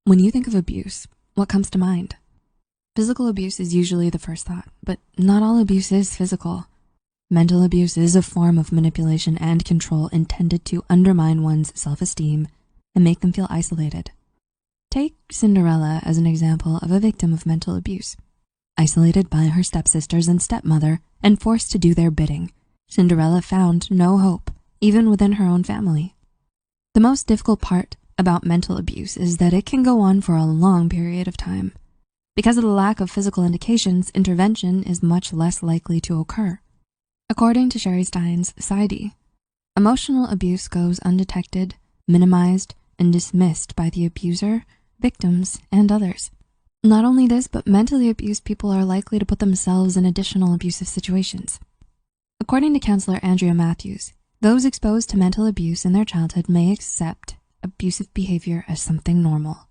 When you think of abuse, what comes to mind? Physical abuse is usually the first thought, but not all abuse is physical. Mental abuse is a form of manipulation and control intended to undermine one's self-esteem and make them feel isolated. Take Cinderella as an example of a victim of mental abuse. Isolated by her stepsisters and stepmother and forced to do their bidding, Cinderella found no hope, even within her own family. The most difficult part about mental abuse is that it can go on for a long period of time. Because of the lack of physical indications, intervention is much less likely to occur. According to Sherry Stein's PsyD, emotional abuse goes undetected, minimized, and dismissed by the abuser, victims, and others. Not only this, but mentally abused people are likely to put themselves in additional abusive situations. According to counselor Andrea Matthews, those exposed to mental abuse in their childhood may accept abusive behavior as something normal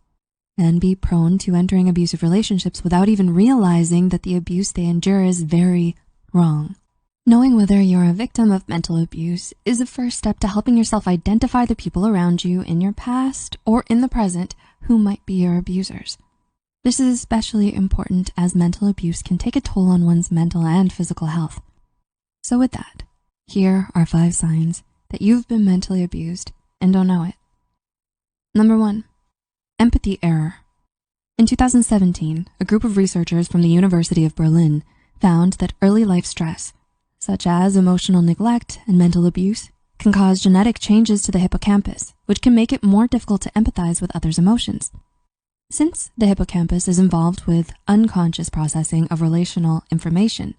and be prone to entering abusive relationships without even realizing that the abuse they endure is very wrong. Knowing whether you're a victim of mental abuse is a first step to helping yourself identify the people around you in your past or in the present who might be your abusers. This is especially important as mental abuse can take a toll on one's mental and physical health. So with that, here are 5 signs that you've been mentally abused and don't know it. Number 1, empathy error. In 2017, a group of researchers from the University of Berlin found that early life stress, such as emotional neglect and mental abuse, can cause genetic changes to the hippocampus, which can make it more difficult to empathize with others' emotions. Since the hippocampus is involved with unconscious processing of relational information,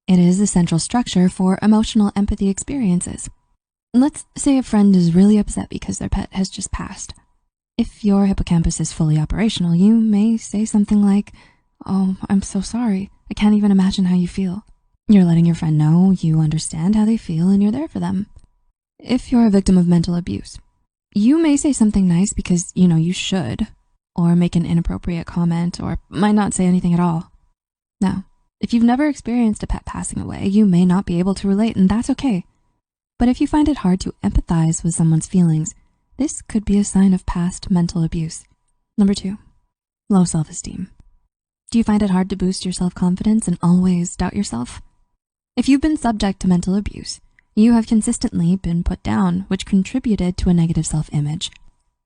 it is a central structure for emotional empathy experiences. Let's say a friend is really upset because their pet has just passed. If your hippocampus is fully operational, you may say something like, "Oh, I'm so sorry. I can't even imagine how you feel." You're letting your friend know you understand how they feel and you're there for them. If you're a victim of mental abuse, you may say something nice because you know you should, or make an inappropriate comment, or might not say anything at all. Now, if you've never experienced a pet passing away, you may not be able to relate, and that's okay. But if you find it hard to empathize with someone's feelings, this could be a sign of past mental abuse. Number 2, low self-esteem. Do you find it hard to boost your self-confidence and always doubt yourself? If you've been subject to mental abuse, you have consistently been put down, which contributed to a negative self-image.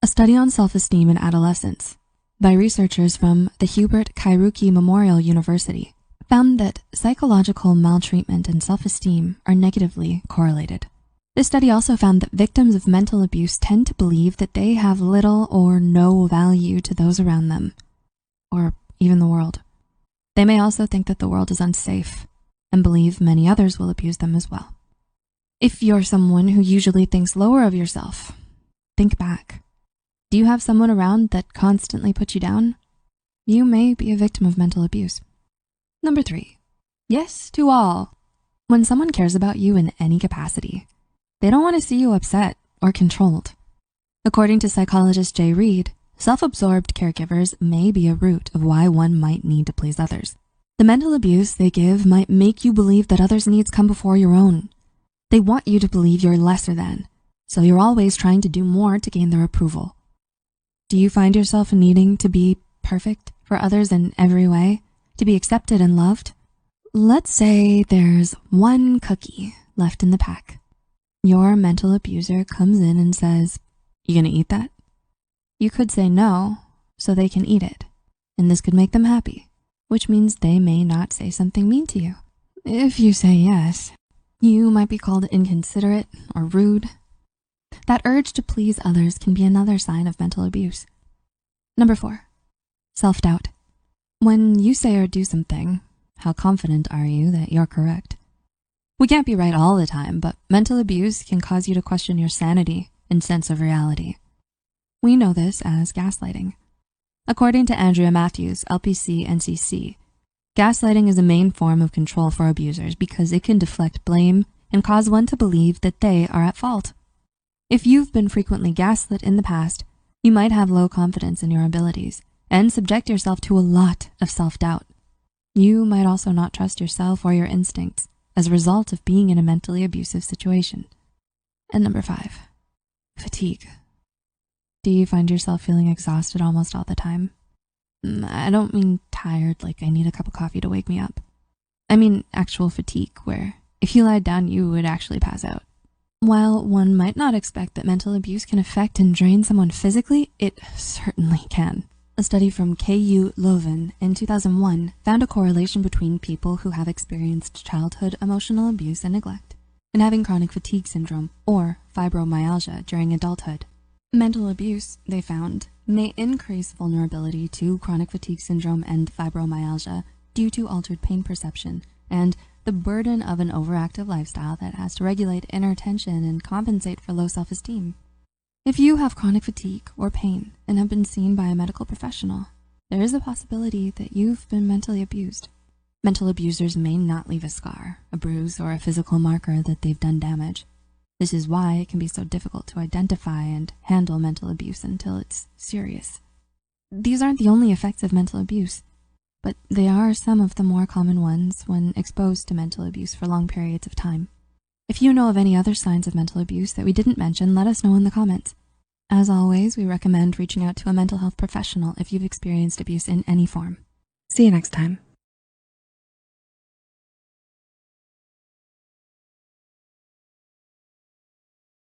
A study on self-esteem in adolescence by researchers from the Hubert Kairuki Memorial University found that psychological maltreatment and self-esteem are negatively correlated. This study also found that victims of mental abuse tend to believe that they have little or no value to those around them, or even the world. They may also think that the world is unsafe and believe many others will abuse them as well. If you're someone who usually thinks lower of yourself, think back. Do you have someone around that constantly puts you down? You may be a victim of mental abuse. Number 3, yes to all. When someone cares about you in any capacity, they don't want to see you upset or controlled. According to psychologist Jay Reed, self-absorbed caregivers may be a root of why one might need to please others. The mental abuse they give might make you believe that others' needs come before your own. They want you to believe you're lesser than, so you're always trying to do more to gain their approval. Do you find yourself needing to be perfect for others in every way, to be accepted and loved? Let's say there's one cookie left in the pack. Your mental abuser comes in and says, "You gonna eat that?" You could say no, so they can eat it, and this could make them happy, which means they may not say something mean to you. If you say yes, you might be called inconsiderate or rude. That urge to please others can be another sign of mental abuse. Number 4, self-doubt. When you say or do something, how confident are you that you're correct? We can't be right all the time, but mental abuse can cause you to question your sanity and sense of reality. We know this as gaslighting. According to Andrea Matthews, LPC NCC, gaslighting is a main form of control for abusers because it can deflect blame and cause one to believe that they are at fault. If you've been frequently gaslit in the past, you might have low confidence in your abilities and subject yourself to a lot of self-doubt. You might also not trust yourself or your instincts as a result of being in a mentally abusive situation. And number 5, fatigue. Do you find yourself feeling exhausted almost all the time? I don't mean tired like I need a cup of coffee to wake me up. I mean actual fatigue, where if you lied down, you would actually pass out. While one might not expect that mental abuse can affect and drain someone physically, it certainly can. A study from KU Leuven in 2001 found a correlation between people who have experienced childhood emotional abuse and neglect and having chronic fatigue syndrome or fibromyalgia during adulthood. Mental abuse, they found, may increase vulnerability to chronic fatigue syndrome and fibromyalgia due to altered pain perception and the burden of an overactive lifestyle that has to regulate inner tension and compensate for low self-esteem. If you have chronic fatigue or pain and have been seen by a medical professional, there is a possibility that you've been mentally abused. Mental abusers may not leave a scar, a bruise, or a physical marker that they've done damage. This is why it can be so difficult to identify and handle mental abuse until it's serious. These aren't the only effects of mental abuse, but they are some of the more common ones when exposed to mental abuse for long periods of time. If you know of any other signs of mental abuse that we didn't mention, let us know in the comments. As always, we recommend reaching out to a mental health professional if you've experienced abuse in any form. See you next time.